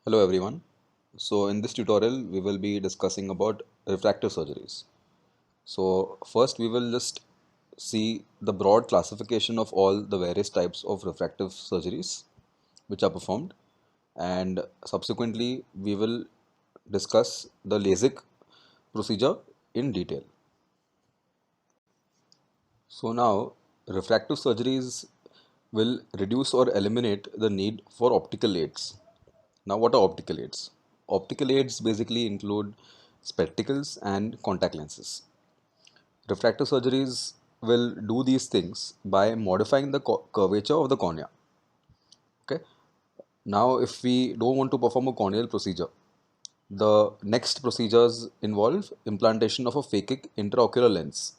Hello everyone. So in this tutorial we will be discussing about refractive surgeries. So first we will just see the broad classification of all the various types of refractive surgeries which are performed, and subsequently we will discuss the LASIK procedure in detail. So now refractive surgeries will reduce or eliminate the need for optical aids. Now, what are optical aids? Optical aids basically include spectacles and contact lenses. Refractive surgeries will do these things by modifying the curvature of the cornea. Okay. Now, if we don't want to perform a corneal procedure, the next procedures involve implantation of a phakic intraocular lens.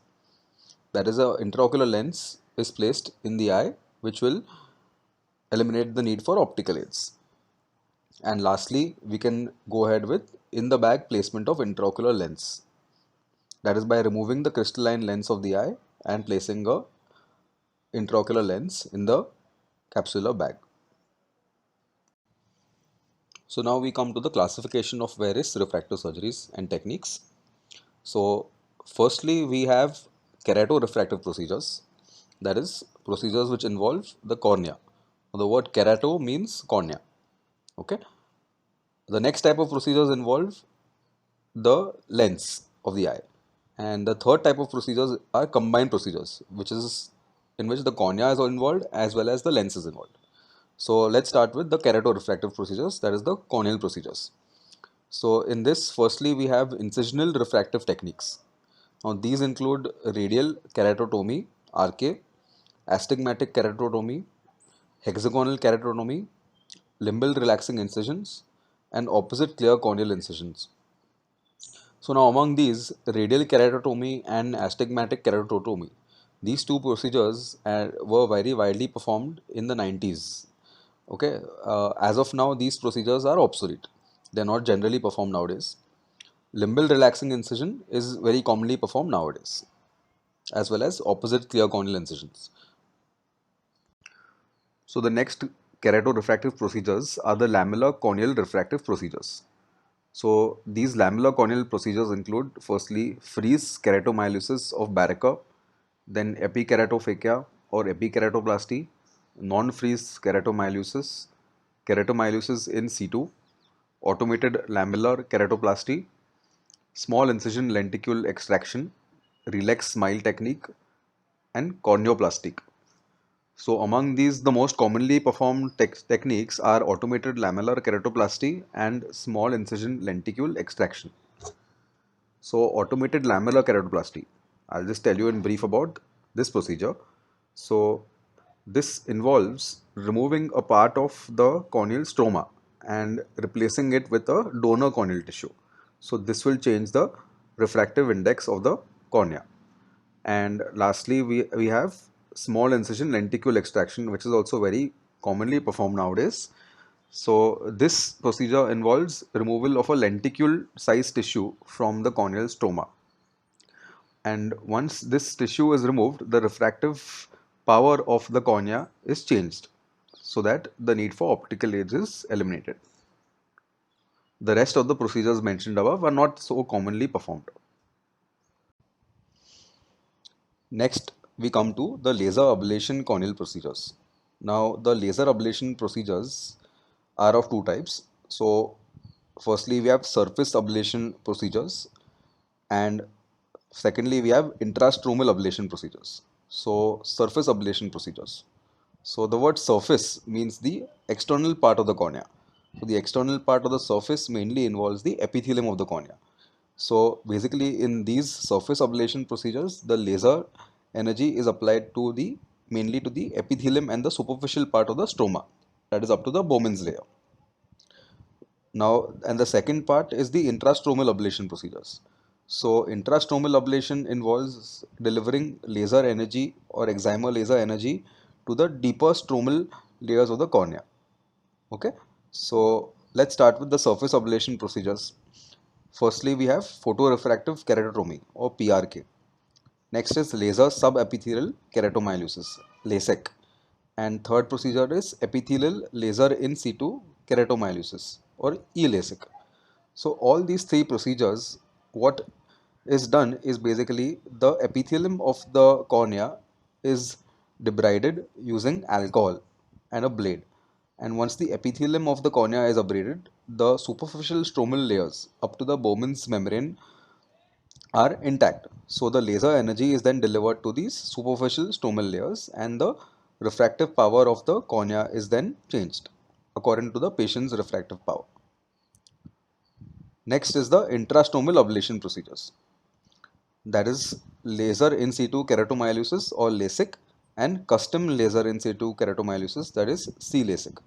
That is, a intraocular lens is placed in the eye, which will eliminate the need for optical aids. And lastly, we can go ahead with in the bag placement of intraocular lens. That is by removing the crystalline lens of the eye and placing a intraocular lens in the capsular bag. So now we come to the classification of various refractive surgeries and techniques. So firstly, we have keratorefractive procedures. That is procedures which involve the cornea. The word kerato means cornea. Okay. The next type of procedures involve the lens of the eye. And the third type of procedures are combined procedures, which is in which the cornea is involved as well as the lens is involved. So let's start with the keratorefractive procedures, that is the corneal procedures. So in this, firstly, we have incisional refractive techniques. Now these include radial keratotomy, RK, astigmatic keratotomy, hexagonal keratotomy, limbal relaxing incisions, and opposite clear corneal incisions. So now among these, radial keratotomy and astigmatic keratotomy, these two procedures were very widely performed in the 90s. Okay, as of now, these procedures are obsolete. They are not generally performed nowadays. Limbal relaxing incision is very commonly performed nowadays, as well as opposite clear corneal incisions. So the next keratorefractive procedures are the lamellar corneal refractive procedures. So these lamellar corneal procedures include firstly freeze keratomyolysis of Barreker, then epikeratophakia or epikeratoplasty, non-freeze keratomyolysis, keratomyolysis in situ, automated lamellar keratoplasty, small incision lenticule extraction, relax smile technique, and corneoplastic. So among these, the most commonly performed techniques are automated lamellar keratoplasty and small incision lenticule extraction. So automated lamellar keratoplasty, I'll just tell you in brief about this procedure. So this involves removing a part of the corneal stroma and replacing it with a donor corneal tissue. So this will change the refractive index of the cornea. And lastly, we have small incision lenticule extraction, which is also very commonly performed nowadays. So this procedure involves removal of a lenticule sized tissue from the corneal stroma. And once this tissue is removed, the refractive power of the cornea is changed so that the need for optical aids is eliminated. The rest of the procedures mentioned above are not so commonly performed. Next, we come to the laser ablation corneal procedures. Now, the laser ablation procedures are of two types. So, firstly, we have surface ablation procedures, and secondly, we have intrastromal ablation procedures. So, surface ablation procedures. So, the word surface means the external part of the cornea. So, the external part of the surface mainly involves the epithelium of the cornea. So basically in these surface ablation procedures, the laser energy is applied to the mainly to the epithelium and the superficial part of the stroma, that is up to the Bowman's layer. Now, and the second part is the intrastromal ablation procedures. So intrastromal ablation involves delivering laser energy or excimer laser energy to the deeper stromal layers of the cornea. Okay, so let's start with the surface ablation procedures. Firstly, we have photorefractive keratotomy or PRK. Next is laser subepithelial keratomyolysis, LASIK. And third procedure is epithelial laser in situ keratomyolysis. or e-LASIK. So all these three procedures, what is done is basically the epithelium of the cornea is debrided using alcohol and a blade. And once the epithelium of the cornea is abraded, the superficial stromal layers up to the Bowman's membrane are intact. So the laser energy is then delivered to these superficial stromal layers, and the refractive power of the cornea is then changed according to the patient's refractive power. Next is the intrastomal ablation procedures. That is laser in situ keratomyolysis or LASIK and custom laser in situ keratomyolysis, that is C-LASIK.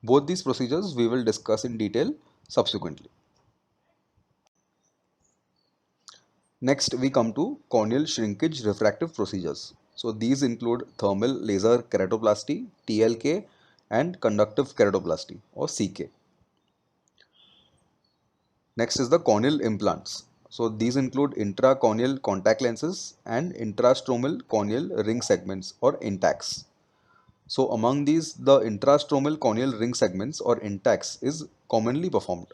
Both these procedures we will discuss in detail subsequently. Next, we come to corneal shrinkage refractive procedures. So these include thermal laser keratoplasty, TLK, and conductive keratoplasty or CK. Next is the corneal implants. So these include intracorneal contact lenses and intrastromal corneal ring segments or INTACs. So among these, the intrastromal corneal ring segments or INTACs is commonly performed.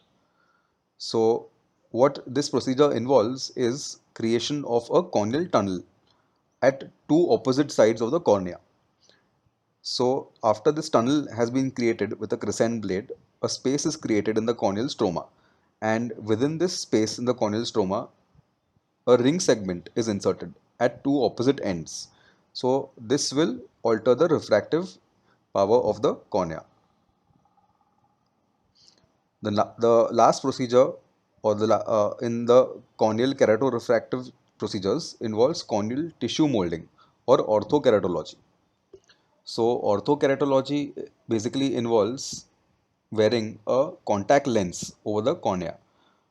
So what this procedure involves is creation of a corneal tunnel at two opposite sides of the cornea. So after this tunnel has been created with a crescent blade, a space is created in the corneal stroma, and within this space in the corneal stroma, a ring segment is inserted at two opposite ends. So this will alter the refractive power of the cornea. The last procedure in the corneal keratorefractive procedures involves corneal tissue molding or orthokeratology. So orthokeratology basically involves wearing a contact lens over the cornea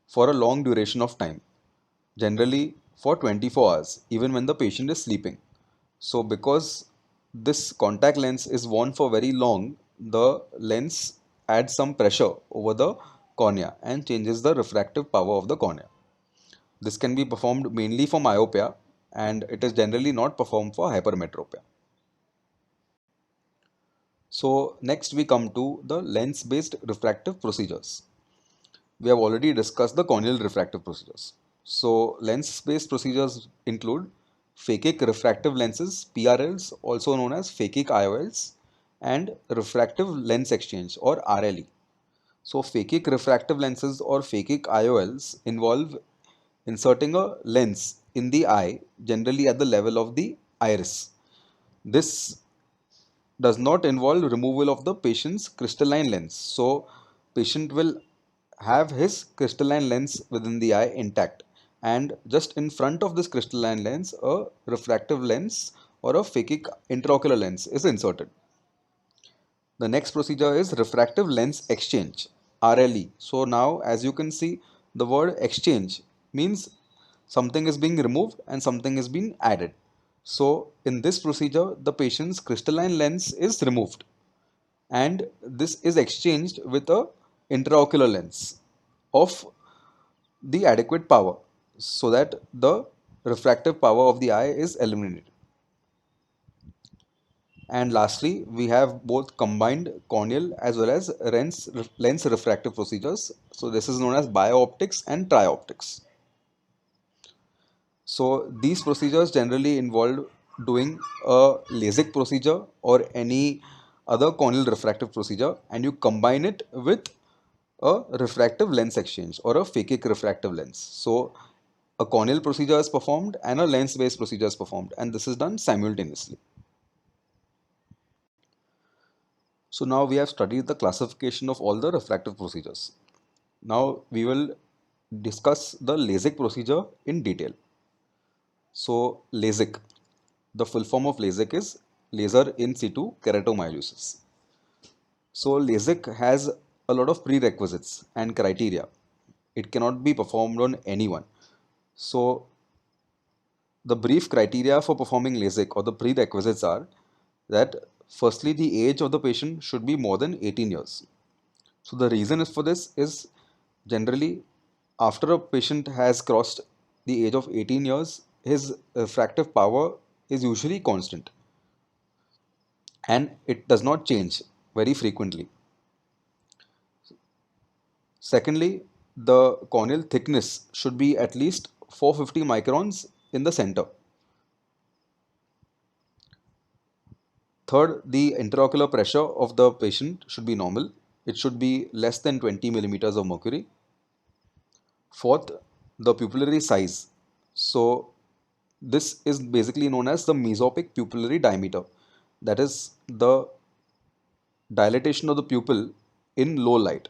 for a long duration of time, generally for 24 hours, even when the patient is sleeping. So because this contact lens is worn for very long, the lens adds some pressure over the cornea and changes the refractive power of the cornea. This can be performed mainly for myopia, and it is generally not performed for hypermetropia. So next we come to the lens-based refractive procedures. We have already discussed the corneal refractive procedures. So lens-based procedures include phakic refractive lenses, PRLs, also known as phakic IOLs, and refractive lens exchange or RLE. So phakic refractive lenses or phakic IOLs involve inserting a lens in the eye, generally at the level of the iris. This does not involve removal of the patient's crystalline lens. So patient will have his crystalline lens within the eye intact, and just in front of this crystalline lens a refractive lens or a phakic intraocular lens is inserted. The next procedure is refractive lens exchange, RLE. So now as you can see, the word exchange means something is being removed and something is being added. So in this procedure, the patient's crystalline lens is removed and this is exchanged with a intraocular lens of the adequate power so that the refractive power of the eye is eliminated. And lastly, we have both combined corneal as well as lens refractive procedures. So this is known as bioptics and trioptics. So these procedures generally involve doing a LASIK procedure or any other corneal refractive procedure, and you combine it with a refractive lens exchange or a phakic refractive lens. So a corneal procedure is performed and a lens-based procedure is performed, and this is done simultaneously. So now we have studied the classification of all the refractive procedures. Now we will discuss the LASIK procedure in detail. So LASIK, the full form of LASIK is laser in situ keratomyolysis. So LASIK has a lot of prerequisites and criteria. It cannot be performed on anyone. So the brief criteria for performing LASIK or the prerequisites are that firstly the age of the patient should be more than 18 years. So the reason is for this is generally after a patient has crossed the age of 18 years, his refractive power is usually constant and it does not change very frequently. Secondly, the corneal thickness should be at least 450 microns in the center. Third, the intraocular pressure of the patient should be normal. It should be less than 20 millimeters of mercury. Fourth, the pupillary size. So, this is basically known as the mesopic pupillary diameter. That is the dilatation of the pupil in low light.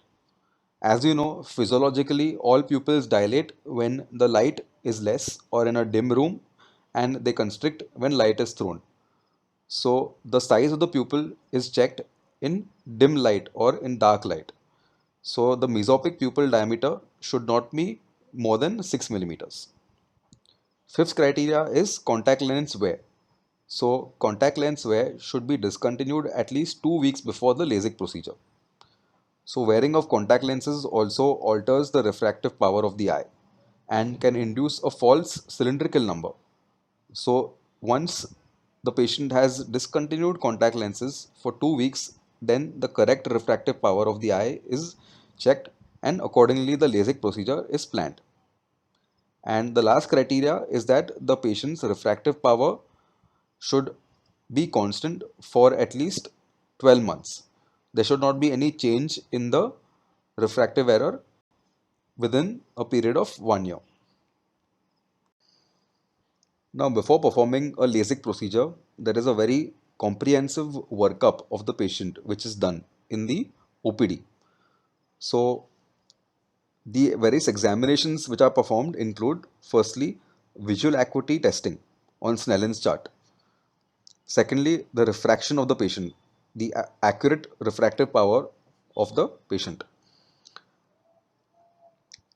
As you know, physiologically, all pupils dilate when the light is less or in a dim room, and they constrict when light is thrown. So, the size of the pupil is checked in dim light or in dark light. So, the mesopic pupil diameter should not be more than 6 millimeters. Fifth criteria is contact lens wear. So, contact lens wear should be discontinued at least 2 weeks before the LASIK procedure. So, wearing of contact lenses also alters the refractive power of the eye and can induce a false cylindrical number. So, once the patient has discontinued contact lenses for 2 weeks, then the correct refractive power of the eye is checked and accordingly the LASIK procedure is planned. And the last criteria is that the patient's refractive power should be constant for at least 12 months. There should not be any change in the refractive error within a period of 1 year. Now, before performing a LASIK procedure, there is a very comprehensive workup of the patient which is done in the OPD. So, the various examinations which are performed include firstly, visual acuity testing on Snellen's chart. Secondly, the refraction of the patient, the accurate refractive power of the patient.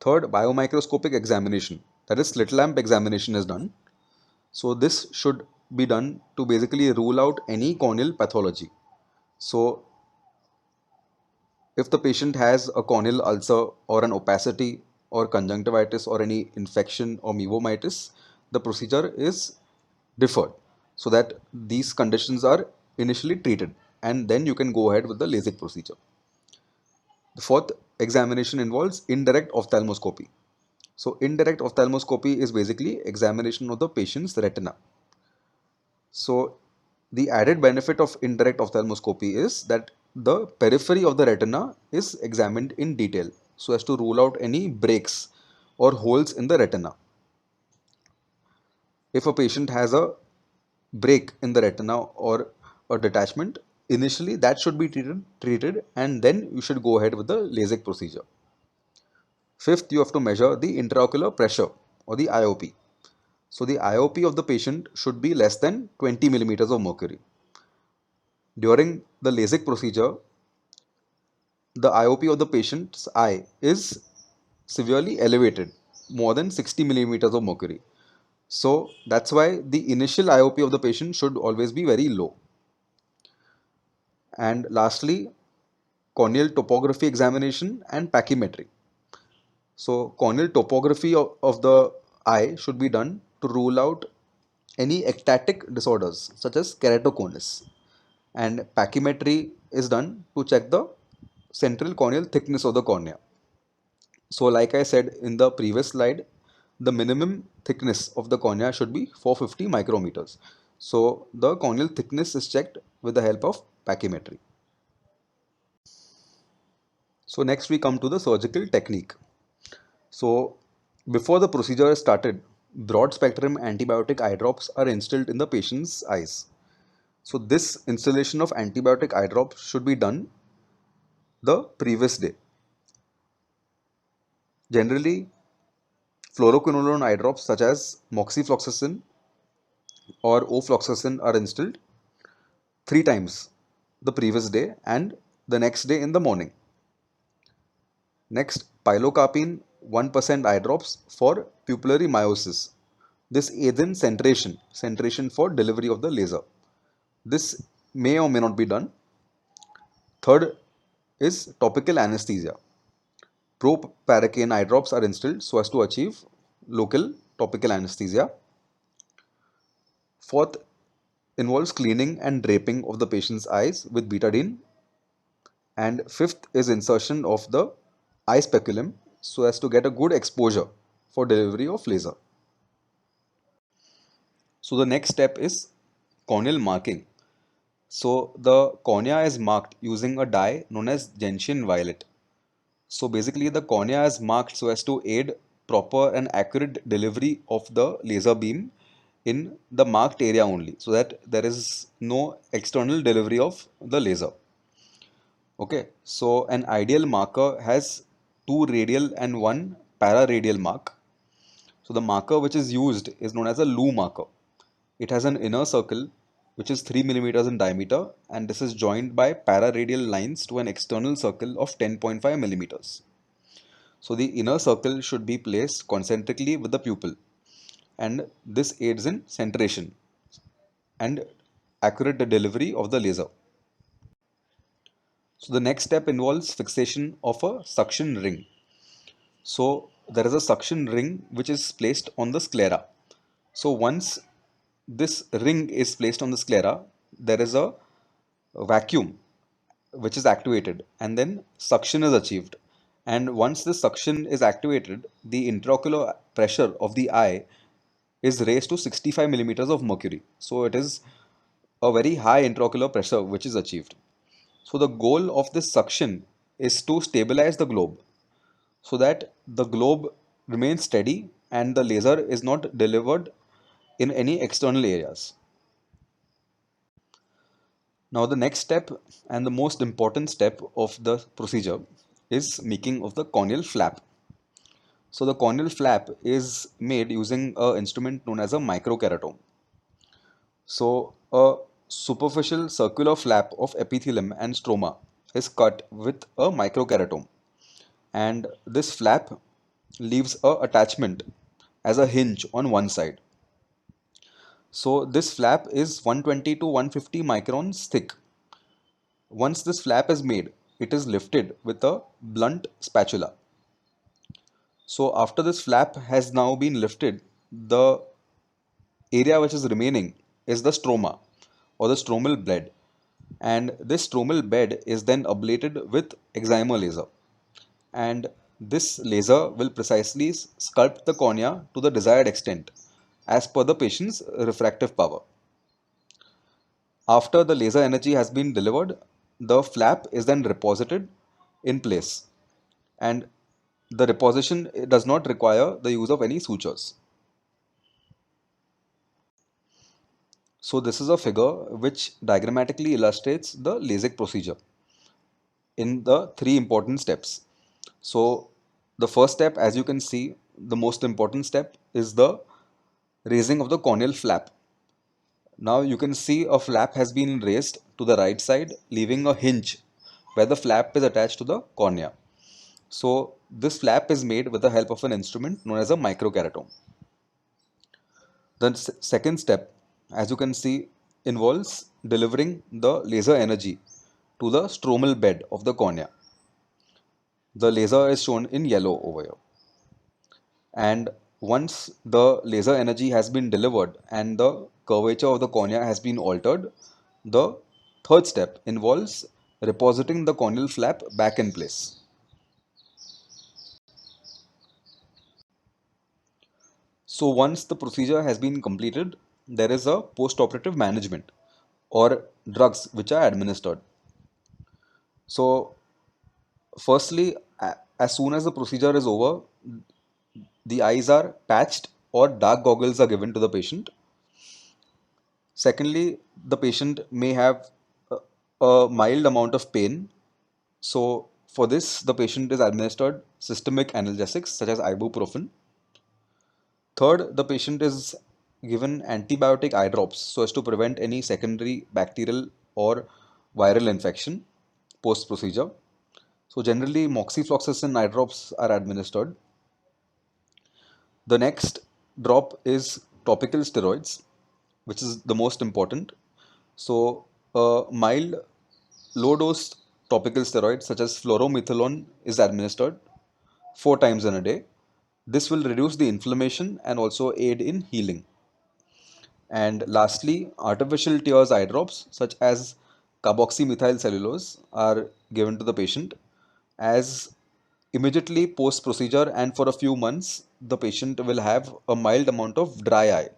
Third, biomicroscopic examination, that is slit lamp examination is done. So this should be done to basically rule out any corneal pathology. So if the patient has a corneal ulcer or an opacity or conjunctivitis or any infection or meibomitis, the procedure is deferred so that these conditions are initially treated and then you can go ahead with the LASIK procedure. The fourth examination involves indirect ophthalmoscopy. So indirect ophthalmoscopy is basically examination of the patient's retina. So the added benefit of indirect ophthalmoscopy is that the periphery of the retina is examined in detail so as to rule out any breaks or holes in the retina. If a patient has a break in the retina or a detachment, initially that should be treated and then you should go ahead with the LASIK procedure. Fifth, you have to measure the intraocular pressure or the IOP. So the IOP of the patient should be less than 20 millimeters of mercury. During the LASIK procedure, the IOP of the patient's eye is severely elevated, more than 60 millimeters of mercury. So that's why the initial IOP of the patient should always be very low. And lastly, corneal topography examination and pachymetry. So corneal topography of the eye should be done to rule out any ectatic disorders such as keratoconus. And pachymetry is done to check the central corneal thickness of the cornea. So like I said in the previous slide, the minimum thickness of the cornea should be 450 micrometers. So the corneal thickness is checked with the help of pachymetry. So next we come to the surgical technique. So before the procedure is started, broad spectrum antibiotic eye drops are instilled in the patient's eyes. So this installation of antibiotic eye drops should be done the previous day. Generally, fluoroquinolone eye drops such as moxifloxacin or ofloxacin are instilled 3 times the previous day and the next day in the morning. Next, pilocarpine 1% eye drops for pupillary miosis. This aids in centration for delivery of the laser. This may or may not be done. Third is topical anesthesia. Proparacaine eye drops are instilled so as to achieve local topical anesthesia. Fourth involves cleaning and draping of the patient's eyes with betadine. And fifth is insertion of the eye speculum so as to get a good exposure for delivery of laser. So the next step is corneal marking. So the cornea is marked using a dye known as gentian violet. So basically the cornea is marked so as to aid proper and accurate delivery of the laser beam in the marked area only, so that there is no external delivery of the laser. Okay, so an ideal marker has two radial and one pararadial mark. So the marker which is used is known as a Lu marker. It has an inner circle which is 3 millimeters in diameter, and this is joined by pararadial lines to an external circle of 10.5 millimeters. So the inner circle should be placed concentrically with the pupil, and this aids in centration and accurate delivery of the laser. So the next step involves fixation of a suction ring. So there is a suction ring which is placed on the sclera. So once this ring is placed on the sclera, there is a vacuum which is activated, and then suction is achieved. And once this suction is activated, the intraocular pressure of the eye is raised to 65 millimeters of mercury. So it is a very high intraocular pressure which is achieved. So the goal of this suction is to stabilize the globe so that the globe remains steady and the laser is not delivered in any external areas. Now the next step and the most important step of the procedure is making of the corneal flap. So the corneal flap is made using an instrument known as a microkeratome. So a superficial circular flap of epithelium and stroma is cut with a microkeratome, and this flap leaves a attachment as a hinge on one side. So this flap is 120 to 150 microns thick. Once this flap is made, it is lifted with a blunt spatula. So after this flap has now been lifted, the area which is remaining is the stroma or the stromal bed, and this stromal bed is then ablated with excimer laser, and this laser will precisely sculpt the cornea to the desired extent as per the patient's refractive power. After the laser energy has been delivered, the flap is then reposited in place, and the reposition does not require the use of any sutures. So this is a figure which diagrammatically illustrates the LASIK procedure in the three important steps. So the first step, as you can see, the most important step is the raising of the corneal flap. Now you can see a flap has been raised to the right side, leaving a hinge where the flap is attached to the cornea. So this flap is made with the help of an instrument known as a microkeratome. The second step, as you can see, involves delivering the laser energy to the stromal bed of the cornea. The laser is shown in yellow over here. And once the laser energy has been delivered and the curvature of the cornea has been altered, the third step involves repositing the corneal flap back in place. So once the procedure has been completed, there is a post-operative management or drugs which are administered. So firstly, as soon as the procedure is over, the eyes are patched or dark goggles are given to the patient. Secondly, the patient may have a mild amount of pain. So for this, the patient is administered systemic analgesics such as ibuprofen. Third, the patient is given antibiotic eye drops so as to prevent any secondary bacterial or viral infection post procedure. So generally, moxifloxacin eye drops are administered. The next drop is topical steroids, which is the most important. So, a mild low dose topical steroid such as fluorometholone is administered 4 times in a day. This will reduce the inflammation and also aid in healing. And lastly, artificial tears eye drops such as carboxymethyl cellulose are given to the patient as Immediately post procedure and for a few months, the patient will have a mild amount of dry eye.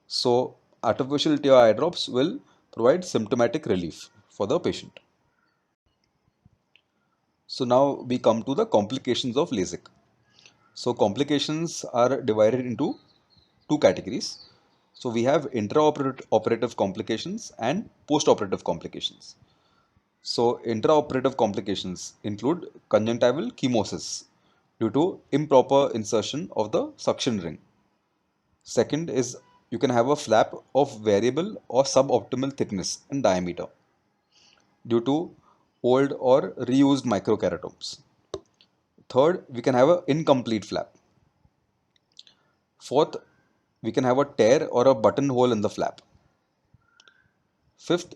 So, artificial tear eye drops will provide symptomatic relief for the patient. So, now we come to the complications of LASIK. So, complications are divided into two categories. So, we have intraoperative complications and postoperative complications. So, intraoperative complications include conjunctival chemosis due to improper insertion of the suction ring. Second is you can have a flap of variable or suboptimal thickness and diameter due to old or reused microkeratomes. Third, we can have an incomplete flap. Fourth, we can have a tear or a buttonhole in the flap. Fifth,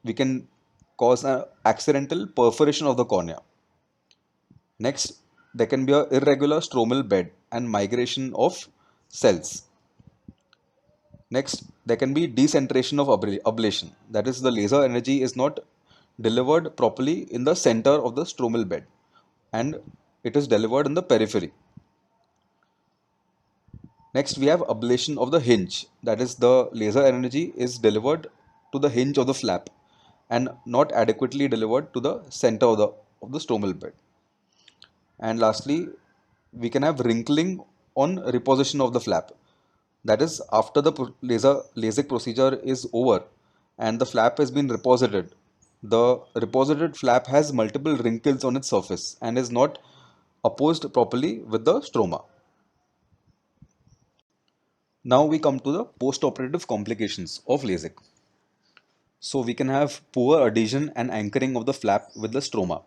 we can cause an accidental perforation of the cornea. Next, there can be a irregular stromal bed and migration of cells. Next, there can be decentration of ablation. That is, the laser energy is not delivered properly in the center of the stromal bed and it is delivered in the periphery. Next, we have ablation of the hinge. That is, the laser energy is delivered to the hinge of the flap and not adequately delivered to the center of the stromal bed. And lastly, we can have wrinkling on reposition of the flap. That is, after the LASIK procedure is over and the flap has been reposited, the reposited flap has multiple wrinkles on its surface and is not opposed properly with the stroma. Now we come to the post-operative complications of LASIK. So we can have poor adhesion and anchoring of the flap with the stroma.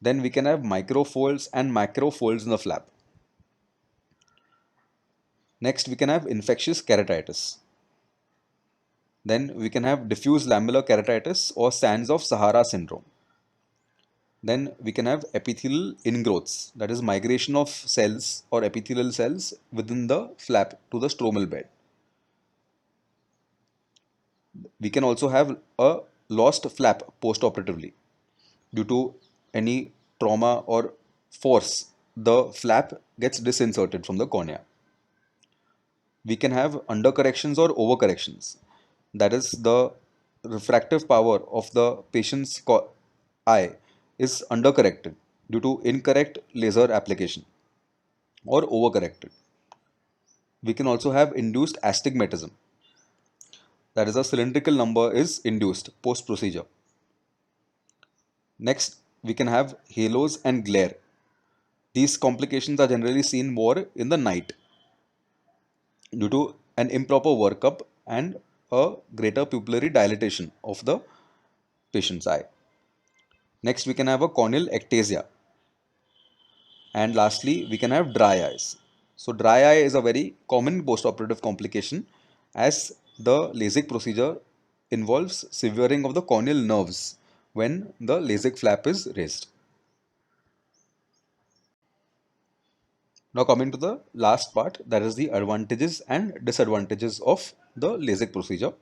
Then we can have microfolds and macrofolds in the flap. Next, we can have infectious keratitis. Then we can have diffuse lamellar keratitis or sands of Sahara syndrome. Then we can have epithelial ingrowths, that is migration of cells or epithelial cells within the flap to the stromal bed. We can also have a lost flap postoperatively due to any trauma or force. The flap gets disinserted from the cornea. We can have undercorrections or overcorrections. That is, the refractive power of the patient's eye is undercorrected due to incorrect laser application or overcorrected. We can also have induced astigmatism. That is, a cylindrical number is induced post procedure. Next, we can have halos and glare. These complications are generally seen more in the night due to an improper workup and a greater pupillary dilatation of the patient's eye. Next, we can have a corneal ectasia. And lastly, we can have dry eyes. So, dry eye is a very common postoperative complication as the LASIK procedure involves severing of the corneal nerves when the LASIK flap is raised. Now, coming to the last part, that is the advantages and disadvantages of the LASIK procedure.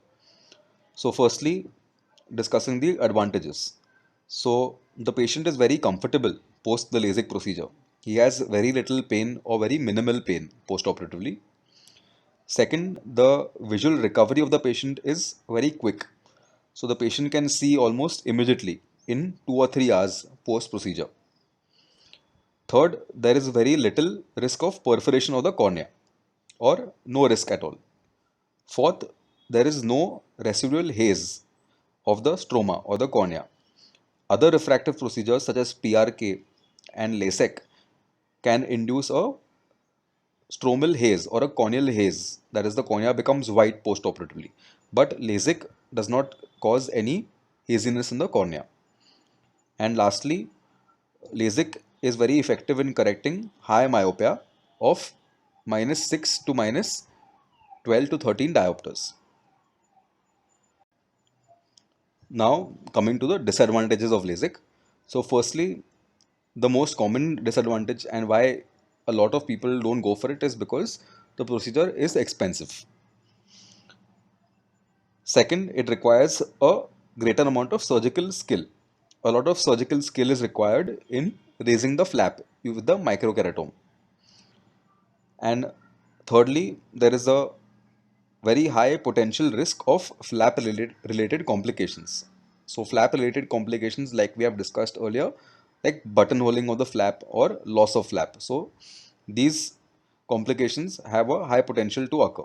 So, firstly, discussing the advantages. So, the patient is very comfortable post the LASIK procedure. He has very little pain or very minimal pain post-operatively. Second, the visual recovery of the patient is very quick. So, the patient can see almost immediately in 2 or 3 hours post-procedure. Third, there is very little risk of perforation of the cornea or no risk at all. Fourth, there is no residual haze of the stroma or the cornea. Other refractive procedures such as PRK and LASIK can induce a stromal haze or a corneal haze, that is, the cornea becomes white post-operatively. But LASIK does not cause any haziness in the cornea. And lastly, LASIK is very effective in correcting high myopia of -6 to -12 to 13 diopters. Now, coming to the disadvantages of LASIK. So, firstly, the most common disadvantage and why a lot of people don't go for it is because the procedure is expensive. Second, it requires a greater amount of surgical skill a lot of surgical skill is required in raising the flap with the microkeratome. And thirdly, there is a very high potential risk of flap related complications. So flap related complications, like we have discussed earlier, like buttonholing of the flap or loss of flap. So these complications have a high potential to occur.